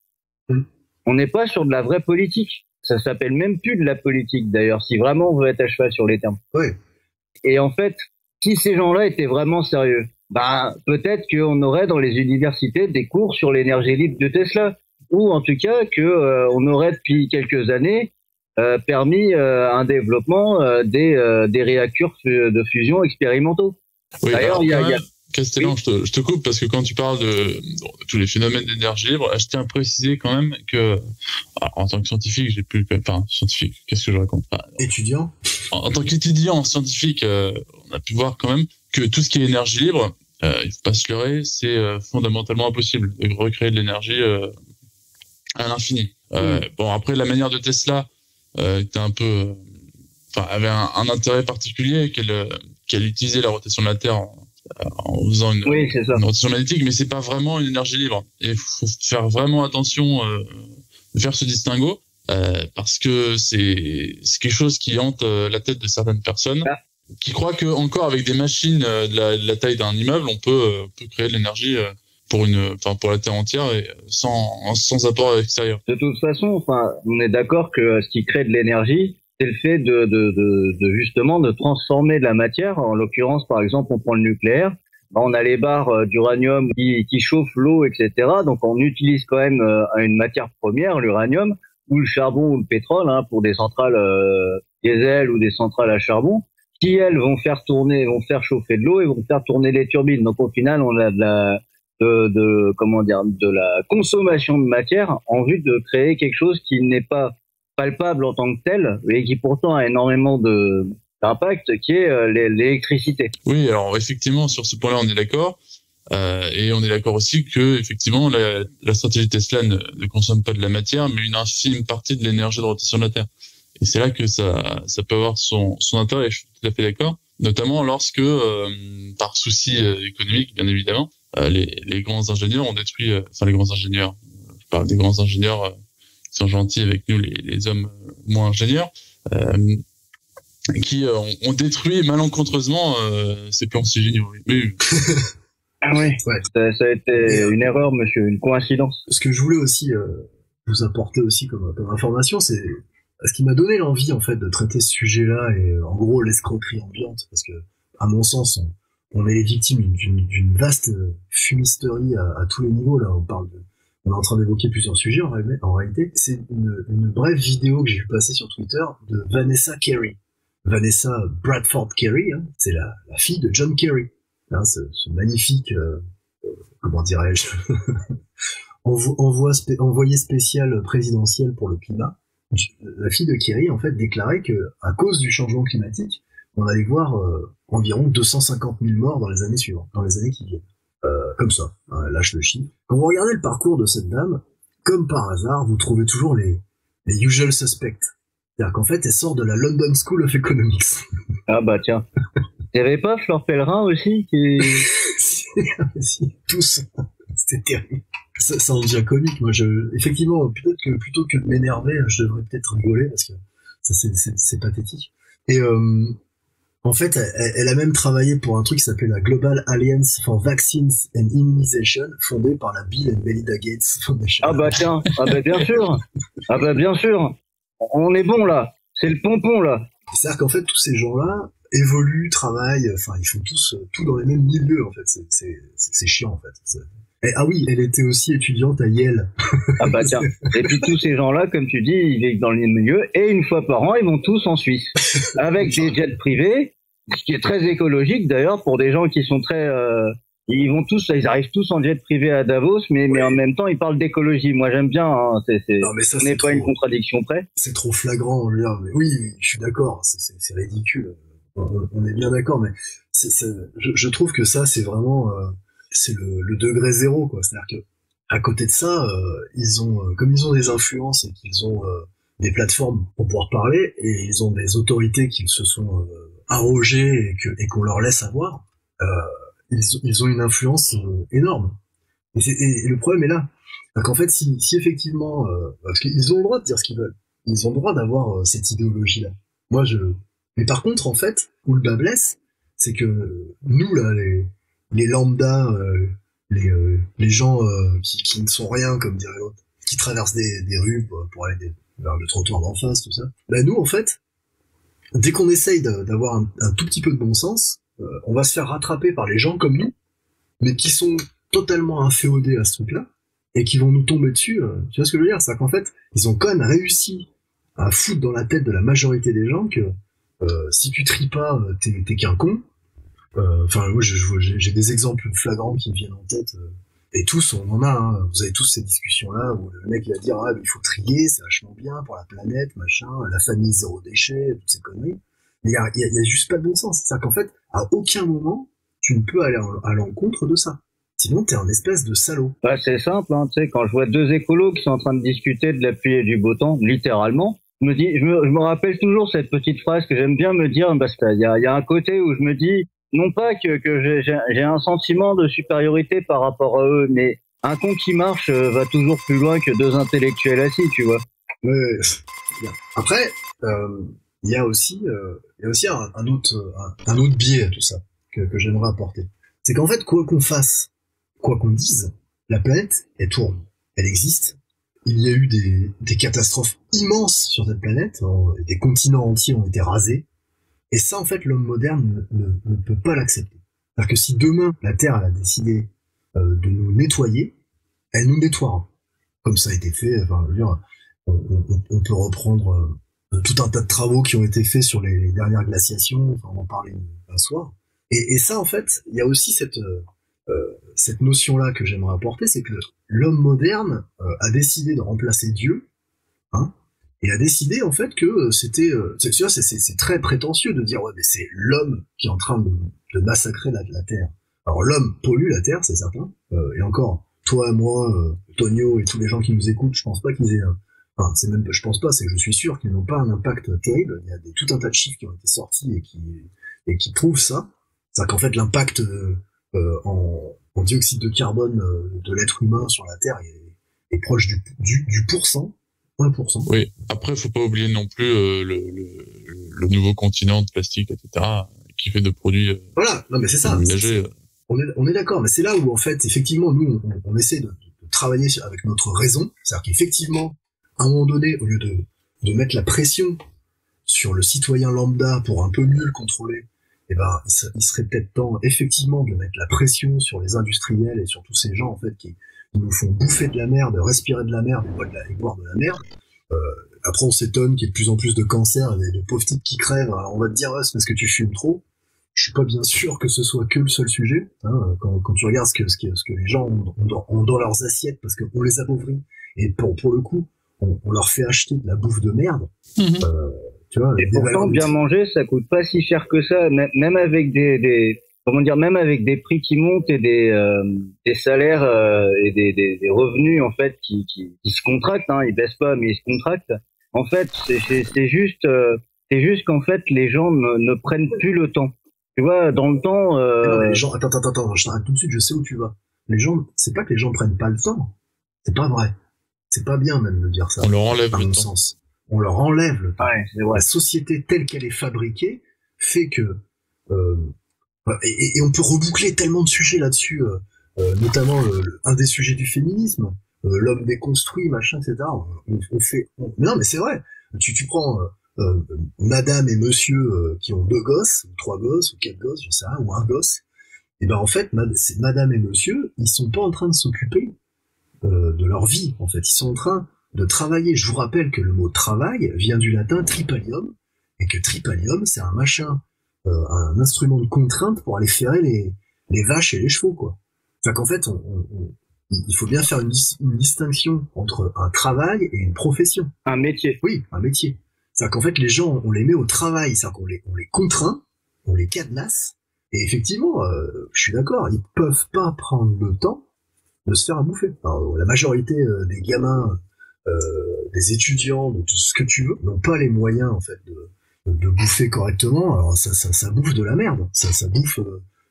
On n'est pas sur de la vraie politique. Ça s'appelle même plus de la politique d'ailleurs, si vraiment on veut être à cheval sur les termes. Oui. Et en fait, si ces gens-là étaient vraiment sérieux, peut-être qu'on aurait dans les universités des cours sur l'énergie libre de Tesla, ou en tout cas on aurait depuis quelques années permis un développement des réacteurs de fusion expérimentaux. Oui, d'ailleurs, il y a Castellan, oui. je te coupe parce que quand tu parles de tous les phénomènes d'énergie libre, je tiens à préciser quand même que, en tant que scientifique, scientifique, qu'est-ce que je raconte? Étudiant. En tant qu'étudiant scientifique, on a pu voir quand même que tout ce qui est énergie libre, il faut pas se leurrer, c'est fondamentalement impossible de recréer de l'énergie à l'infini. Bon, après, la manière de Tesla était un peu, avait un intérêt particulier qu'elle utilisait la rotation de la Terre en faisant une rotation magnétique, mais c'est pas vraiment une énergie libre. Et il faut faire vraiment attention de faire ce distinguo parce que c'est quelque chose qui hante la tête de certaines personnes qui croient que encore avec des machines de la taille d'un immeuble, on peut créer de l'énergie pour la Terre entière et sans apport extérieur. De toute façon, on est d'accord que ce qui crée de l'énergie, c'est le fait de justement de transformer de la matière. En l'occurrence, par exemple, on prend le nucléaire. On a les barres d'uranium qui chauffent l'eau, etc. Donc, on utilise quand même une matière première, l'uranium, ou le charbon ou le pétrole, pour des centrales diesel ou des centrales à charbon, qui elles vont faire chauffer de l'eau et vont faire tourner les turbines. Donc, au final, on a de la consommation de matière en vue de créer quelque chose qui n'est pas palpable en tant que tel, et qui pourtant a énormément d'impact, qui est l'électricité. Oui, alors effectivement, sur ce point-là, on est d'accord. Et on est d'accord aussi que effectivement, la stratégie Tesla ne consomme pas de la matière, mais une infime partie de l'énergie de rotation de la Terre. Et c'est là que ça peut avoir son intérêt, je suis tout à fait d'accord. Notamment lorsque, par souci économique, bien évidemment, les grands ingénieurs ont détruit, les grands ingénieurs, je parle des grands ingénieurs qui sont gentils avec nous, les hommes moins ingénieurs, qui ont détruit malencontreusement ces plans si géniaux. Mais... Ah oui, ça a été une erreur, monsieur, une coïncidence. Ce que je voulais aussi vous apporter aussi comme information, c'est ce qui m'a donné l'envie en fait de traiter ce sujet-là et en gros l'escroquerie ambiante, parce que à mon sens, on est les victimes d'une vaste fumisterie à tous les niveaux. Là, on est en train d'évoquer plusieurs sujets en réalité. C'est une brève vidéo que j'ai vu passer sur Twitter de Vanessa Carey. Vanessa Bradford Carey, c'est la fille de John Kerry. Ce magnifique, comment dirais-je, envoyé spécial présidentiel pour le climat. La fille de Kerry, en fait, déclarait que à cause du changement climatique, on allait voir environ 250 000 morts dans les années suivantes, dans les années qui viennent. Comme ça, lâche le chiffre. Quand vous regardez le parcours de cette dame, comme par hasard, vous trouvez toujours les usual suspects. C'est-à-dire qu'en fait, elle sort de la London School of Economics. Ah bah tiens. Il n'y avait pas Fleur Pellerin aussi qui... Si, tous. C'était terrible. Ça en devient comique. Moi, effectivement, plutôt que de m'énerver, je devrais peut-être rigoler parce que ça, c'est pathétique. Et en fait, elle a même travaillé pour un truc qui s'appelle la Global Alliance for Vaccines and Immunization, fondée par la Bill and Melinda Gates Foundation. Ah bah tiens, bien sûr. Ah bah bien sûr. On est bon là. C'est le pompon là. C'est-à-dire qu'en fait, tous ces gens-là évoluent, travaillent, ils font tous tout dans les mêmes milieux en fait. C'est chiant en fait. Ah oui, elle était aussi étudiante à Yale. Ah bah tiens. Et puis tous ces gens-là, comme tu dis, ils vivent dans les milieux et une fois par an, ils vont tous en Suisse avec des jets privés, ce qui est très écologique d'ailleurs pour des gens qui sont très Ils vont tous, ils arrivent tous en jet privé à Davos, mais en même temps, ils parlent d'écologie. Moi, j'aime bien. Hein, non, mais ça, on n'est pas trop, une contradiction près. C'est trop flagrant. Mais oui, je suis d'accord. C'est ridicule. On est bien d'accord, mais je trouve que ça, c'est vraiment, c'est le degré zéro, quoi. C'est-à-dire que à côté de ça, ils ont, comme ils ont des influences et qu'ils ont des plateformes pour pouvoir parler, et ils ont des autorités qu'ils se sont arrogées et qu'on leur laisse avoir. Ils ont une influence énorme. Et le problème est là. Donc en fait, si effectivement, parce qu'ils ont le droit de dire ce qu'ils veulent, ils ont le droit d'avoir cette idéologie-là. Mais par contre, en fait, où le bas blesse, c'est que nous là, les lambda, les gens qui ne sont rien, comme dirait l'autre, qui traversent des rues pour aller vers le trottoir d'en face, tout ça. Ben nous, en fait, dès qu'on essaye d'avoir un tout petit peu de bon sens, on va se faire rattraper par les gens comme nous, mais qui sont totalement inféodés à ce truc-là, et qui vont nous tomber dessus. Tu vois ce que je veux dire? C'est qu'en fait, ils ont quand même réussi à foutre dans la tête de la majorité des gens que si tu tries pas, t'es qu'un con. Enfin, moi, j'ai des exemples flagrants qui me viennent en tête. Et tous, on en a. Hein. Vous avez tous ces discussions-là où le mec il va dire mais il faut trier, c'est vachement bien pour la planète, machin, la famille zéro déchet, toutes ces conneries. Mais il y a juste pas de bon sens. C'est-à-dire qu'en fait, à aucun moment, tu ne peux aller à l'encontre de ça. Sinon, t'es un espèce de salaud. Bah, c'est simple, hein, tu sais, quand je vois deux écolos qui sont en train de discuter de la pluie et du beau temps, littéralement, je me rappelle toujours cette petite phrase que j'aime bien me dire, parce qu'il y a un côté où je me dis, non pas que j'ai un sentiment de supériorité par rapport à eux, mais un con qui marche va toujours plus loin que deux intellectuels assis, tu vois. Ouais, bien. Après, il y a aussi un autre biais à tout ça que j'aimerais apporter. C'est qu'en fait, quoi qu'on fasse, quoi qu'on dise, la planète, elle tourne, elle existe. Il y a eu des catastrophes immenses sur cette planète, des continents entiers ont été rasés, et ça, en fait, l'homme moderne ne peut pas l'accepter. C'est-à-dire que si demain, la Terre elle a décidé de nous nettoyer, elle nous nettoiera. Comme ça a été fait, enfin, je veux dire, on peut reprendre tout un tas de travaux qui ont été faits sur les dernières glaciations, enfin, on en parlait un soir. Et ça, en fait, il y a aussi cette notion-là que j'aimerais apporter, c'est que l'homme moderne a décidé de remplacer Dieu, hein, et a décidé en fait que c'était, c'est très prétentieux de dire ouais mais c'est l'homme qui est en train de massacrer la Terre. Alors l'homme pollue la Terre, c'est certain, et encore, toi, moi, Tonio et tous les gens qui nous écoutent, je pense pas qu'ils aient enfin, c'est même, je pense pas, c'est que je suis sûr qu'ils n'ont pas un impact terrible. Il y a tout un tas de chiffres qui ont été sortis et qui prouvent ça. C'est-à-dire qu'en fait l'impact en dioxyde de carbone de l'être humain sur la Terre est proche du pourcent, 1%. Oui. Après, faut pas oublier non plus le nouveau continent de plastique, etc., qui fait de produits. Voilà. Non, mais c'est ça. On est d'accord. Mais c'est là où en fait, effectivement, nous, on essaie de travailler avec notre raison. C'est-à-dire qu'effectivement, à un moment donné, au lieu de mettre la pression sur le citoyen lambda pour un peu mieux le contrôler, eh ben, il serait peut-être temps, effectivement, de mettre la pression sur les industriels et sur tous ces gens, en fait, qui nous font bouffer de la merde, respirer de la merde et boire de la merde. Après, on s'étonne qu'il y ait de plus en plus de cancers et de pauvres types qui crèvent. Alors, on va te dire, c'est parce que tu fumes trop. Je suis pas bien sûr que ce soit que le seul sujet. Hein, quand tu regardes ce que les gens ont dans leurs assiettes parce qu'on les appauvrit. Et pour le coup, on leur fait acheter de la bouffe de merde. Tu vois, et pourtant, bien manger, ça coûte pas si cher que ça, même avec même avec des prix qui montent et des salaires et des revenus en fait qui se contractent, hein, ils baissent pas mais ils se contractent. En fait, c'est juste qu'en fait les gens ne prennent plus le temps. Tu vois, dans le temps. Non, mais les gens, attends, je t'arrête tout de suite, je sais où tu vas. Les gens, c'est pas que les gens prennent pas le temps, c'est pas vrai. C'est pas bien même de dire ça. On leur enlève le temps. On leur enlève le temps. Ouais, c'est vrai. La société telle qu'elle est fabriquée fait que et on peut reboucler tellement de sujets là-dessus, notamment un des sujets du féminisme, l'homme déconstruit, machin, etc. Non, mais c'est vrai. Tu prends madame et monsieur qui ont 2 gosses, ou 3 gosses, ou 4 gosses, je sais rien, ou un gosse. Et ben en fait, c'est madame et monsieur, ils sont pas en train de s'occuper de leur vie, en fait. Ils sont en train de travailler. Je vous rappelle que le mot travail vient du latin tripalium, et que tripalium, c'est un machin, un instrument de contrainte pour aller ferrer les vaches et les chevaux, quoi. C'est-à-dire qu'en fait, il faut bien faire une distinction entre un travail et une profession. Un métier. Oui, un métier. C'est-à-dire qu'en fait, les gens, on les met au travail, c'est-à-dire qu'on les contraint, on les cadenasse, et effectivement, je suis d'accord, ils peuvent pas prendre le temps de se faire à bouffer. Alors, la majorité des gamins, des étudiants, de tout ce que tu veux, n'ont pas les moyens, en fait, de bouffer correctement. Alors, ça bouffe de la merde. Ça bouffe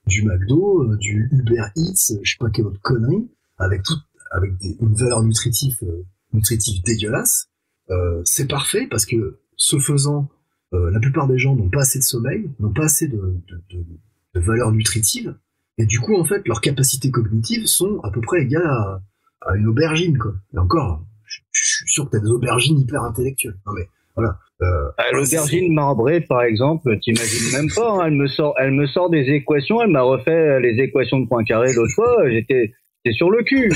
du McDo, du Uber Eats, je sais pas quelle autre connerie, avec une valeur nutritive dégueulasse. C'est parfait parce que, ce faisant, la plupart des gens n'ont pas assez de sommeil, n'ont pas assez de valeur nutritive, et du coup, en fait, leurs capacités cognitives sont à peu près égales à une aubergine, quoi. Et encore, je suis sûr que t'as des aubergines hyper intellectuelles. Non mais, voilà. L'aubergine marbrée, par exemple, t'imagines même pas, hein, elle me sort des équations, elle m'a refait les équations de Poincaré l'autre fois, j'étais sur le cul.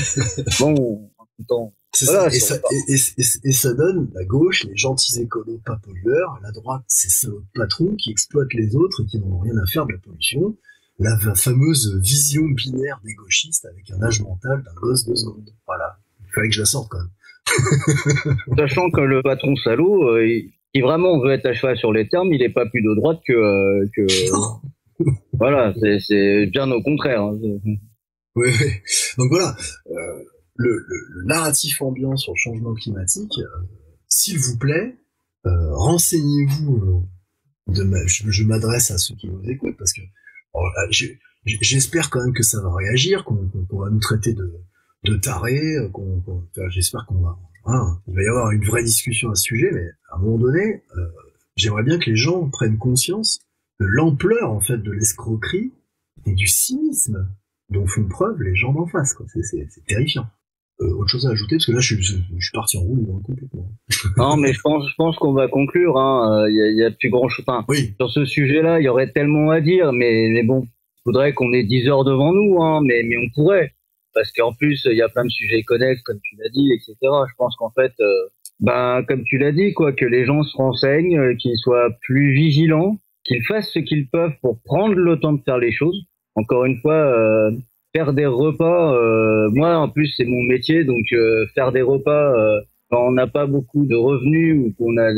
Bon, en tout temps. Voilà, et ça donne la gauche, les gentils écolos pas pollueurs, la droite, ces salauds de patrons qui exploitent les autres et qui n'en ont rien à faire de la pollution, la fameuse vision binaire des gauchistes avec un âge mental d'un gosse de seconde. Voilà, il fallait que je la sorte quand même. Sachant que le patron salaud, qui vraiment veut être à cheval sur les termes, il est pas plus de droite que... Voilà, c'est bien au contraire. Hein. Oui. Donc voilà, le narratif ambiant sur le changement climatique, s'il vous plaît, renseignez-vous. Je m'adresse à ceux qui nous écoutent parce que j'espère quand même que ça va réagir, qu'on va nous traiter de tarés, j'espère qu'on va, il va y avoir une vraie discussion à ce sujet, mais à un moment donné, j'aimerais bien que les gens prennent conscience de l'ampleur en fait de l'escroquerie et du cynisme dont font preuve les gens d'en face, quoi. C'est terrifiant. Autre chose à ajouter, parce que là je suis parti en roue complètement. Non, mais je pense qu'on va conclure. Il y a plus grand chose. Enfin, oui. Sur ce sujet-là, il y aurait tellement à dire, mais bon, il faudrait qu'on ait 10 heures devant nous, hein, mais on pourrait, parce qu'en plus il y a plein de sujets connexes, comme tu l'as dit, etc. Je pense qu'en fait, comme tu l'as dit, quoi, que les gens se renseignent, qu'ils soient plus vigilants, qu'ils fassent ce qu'ils peuvent pour prendre le temps de faire les choses. Encore une fois. Faire des repas, moi en plus c'est mon métier, donc faire des repas quand on n'a pas beaucoup de revenus ou qu'on a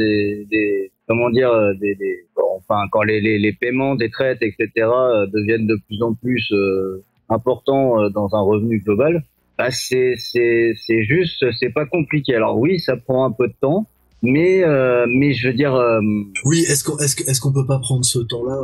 quand les paiements des traites, etc. Deviennent de plus en plus importants dans un revenu global, c'est juste, c'est pas compliqué. Alors oui, ça prend un peu de temps, mais je veux dire. Oui, est-ce qu'on peut pas prendre ce temps-là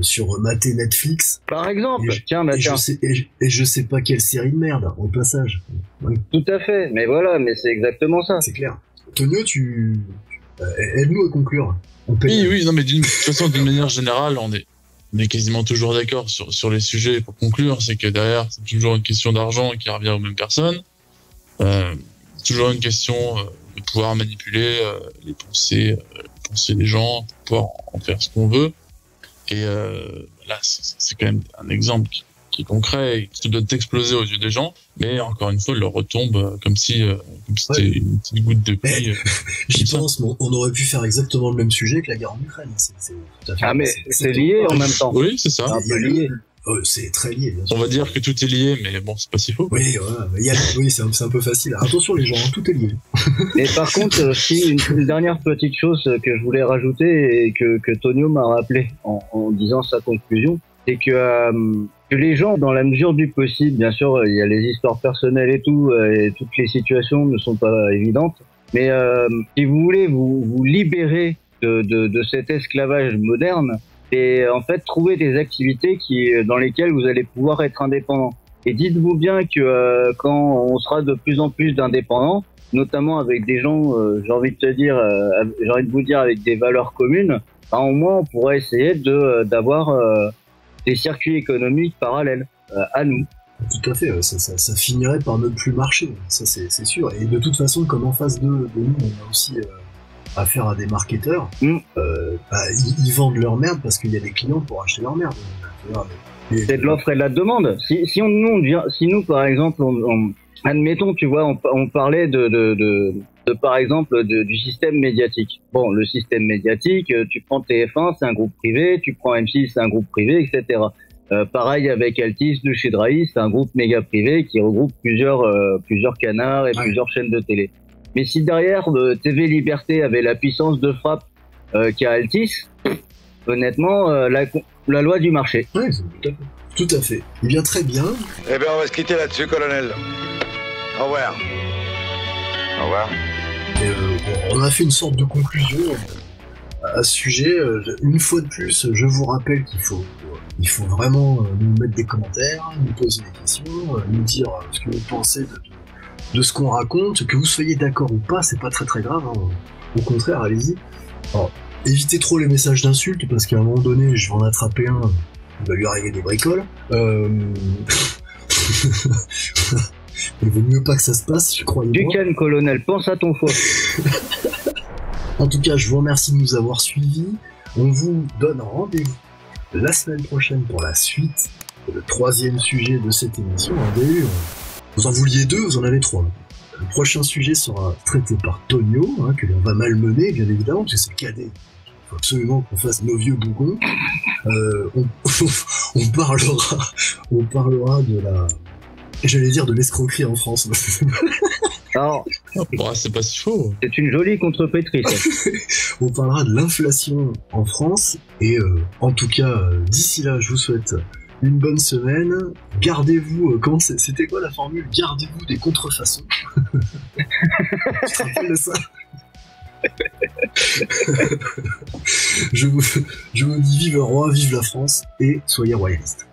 sur mater Netflix, par exemple, je sais pas quelle série de merde, au passage. Oui. Tout à fait, mais voilà, mais c'est exactement ça. C'est clair. Tonio, aide-nous à conclure. Oui, non, mais d'une façon, d'une manière générale, on est quasiment toujours d'accord sur les sujets pour conclure, c'est que derrière, c'est toujours une question d'argent qui revient aux mêmes personnes. Toujours une question de pouvoir manipuler les pensées des gens, pour pouvoir en faire ce qu'on veut. Et là, c'est quand même un exemple qui est concret et qui doit exploser aux yeux des gens, mais encore une fois, il leur retombe comme si c'était une petite goutte de pluie. J'y pense, mais on aurait pu faire exactement le même sujet que la guerre en Ukraine. Mais c'est lié en même temps. Oui, c'est ça. Lié. C'est très lié. Bien sûr. On va dire que tout est lié, mais bon, c'est pas si faux. Oui, c'est un peu facile. Attention les gens, tout est lié. Et par contre, une dernière petite chose que je voulais rajouter et que Tonio m'a rappelé en disant sa conclusion, c'est que les gens, dans la mesure du possible, bien sûr, il y a les histoires personnelles et tout, et toutes les situations ne sont pas évidentes, mais si vous voulez vous libérer de cet esclavage moderne, et en fait trouver des activités dans lesquelles vous allez pouvoir être indépendant. Et dites-vous bien que quand on sera de plus en plus d'indépendants, notamment avec des gens, j'ai envie de vous dire avec des valeurs communes, au moins on pourra essayer d'avoir des circuits économiques parallèles à nous. Tout à fait, ça finirait par ne plus marcher, ça c'est sûr. Et de toute façon, comme en face de nous, on a aussi affaire à des marketeurs, ils vendent leur merde parce qu'il y a des clients pour acheter leur merde. C'est de l'offre et de la demande. Si nous par exemple, admettons, tu vois, on parlait de par exemple du système médiatique. Bon, le système médiatique, tu prends TF1, c'est un groupe privé, tu prends M6, c'est un groupe privé, etc. Pareil avec Altis de chez Drahi, c'est un groupe méga privé qui regroupe plusieurs canards et plusieurs chaînes de télé. Mais si derrière TV Liberté avait la puissance de frappe qu'a Altis, honnêtement, la loi du marché. Oui, tout à fait. Eh bien, très bien. Eh bien, on va se quitter là-dessus, colonel. Au revoir. Au revoir. Et, on a fait une sorte de conclusion à ce sujet. Une fois de plus, je vous rappelle qu'il faut vraiment nous mettre des commentaires, nous poser des questions, nous dire ce que vous pensez de ce qu'on raconte, que vous soyez d'accord ou pas, c'est pas très très grave, hein. Au contraire, allez-y. Alors, évitez trop les messages d'insultes, parce qu'à un moment donné, je vais en attraper un, il va lui arriver des bricoles. Il vaut mieux pas que ça se passe, je crois. Du calme, colonel, pense à ton foie. En tout cas, je vous remercie de nous avoir suivis. On vous donne rendez-vous la semaine prochaine pour la suite, le 3e sujet de cette émission. Vous en vouliez 2, vous en avez 3. Le prochain sujet sera traité par Tonio, hein, que l'on va malmener, bien évidemment, parce que c'est le cadet. Il faut absolument qu'on fasse nos vieux bougons. On parlera de la... J'allais dire de l'escroquerie en France. Alors, bon, c'est pas si faux. C'est une jolie contrepétrice. On parlera de l'inflation en France. Et en tout cas, d'ici là, je vous souhaite une bonne semaine. Gardez-vous... c'était quoi la formule? Gardez-vous des contrefaçons. Tu te rappelles de ça? Je vous dis vive le roi, vive la France, et soyez royalistes.